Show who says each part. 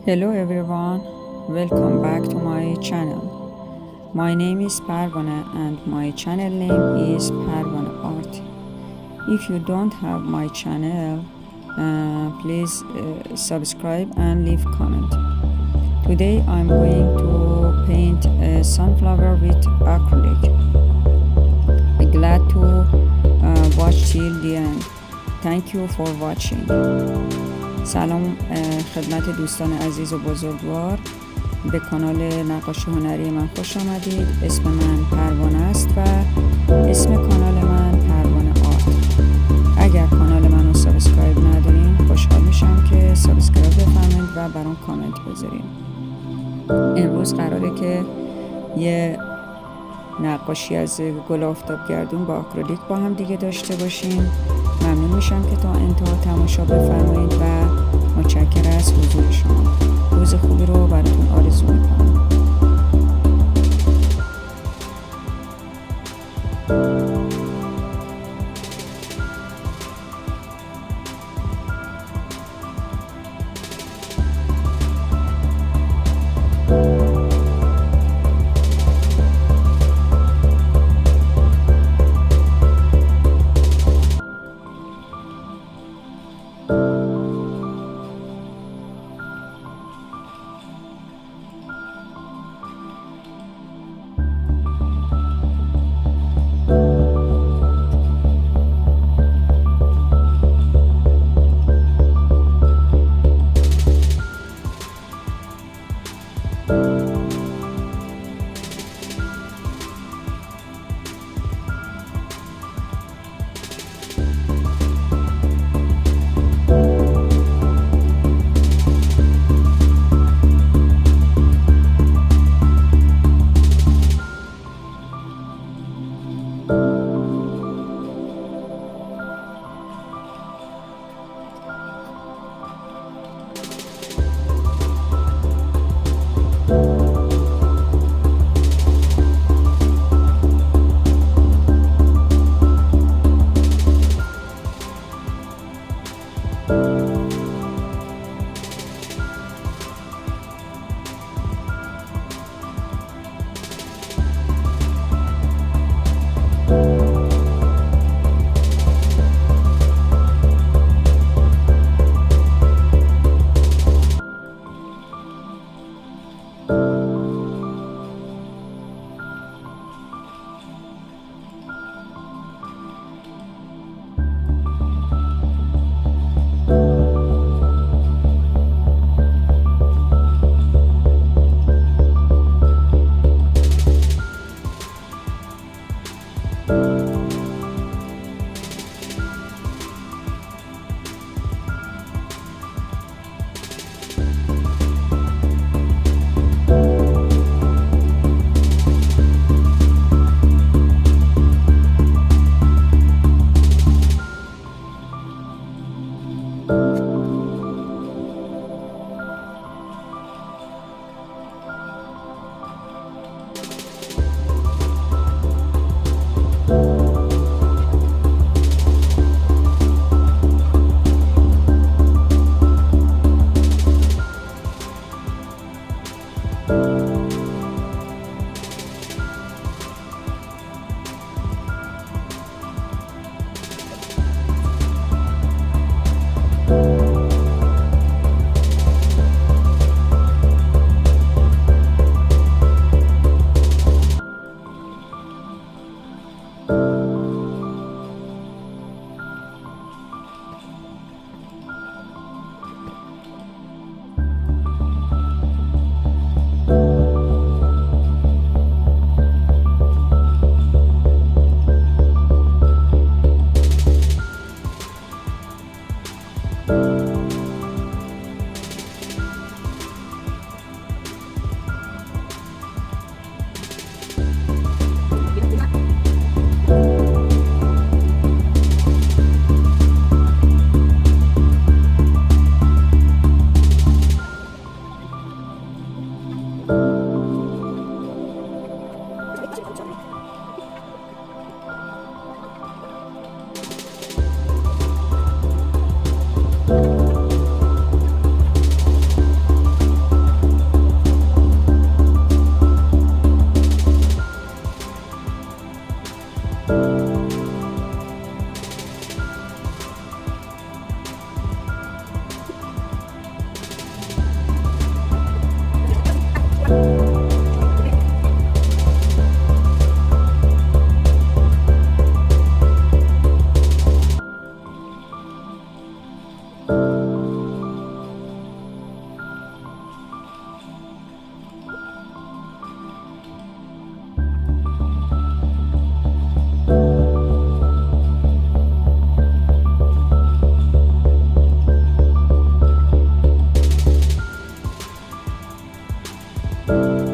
Speaker 1: Hello everyone, welcome back to my channel. My name is Parvaneh and my channel name is ParvanehArt. If you don't have my channel, please subscribe and leave comment. Today I'm going to paint a sunflower with acrylic. Glad to watch till the end. Thank you for watching. سلام خدمت دوستان عزیز و بزرگوار، به کانال نقاشی هنری من خوش آمدید. اسم من پروانه است و اسم کانال من پروانه آرت. اگر کانال منو سابسکرایب ندارین خوشحال میشم که سابسکرایب بفرمایید و برام کامنت بذارین. امروز قراره که یه نقاشی از گل آفتابگردون با آکریلیک با هم دیگه داشته باشیم. ممنون میشم که تا انتها تماشا بفرمایید و متشکرم از حضور شما. روز خوبی رو براتون آرزو میکنم. you.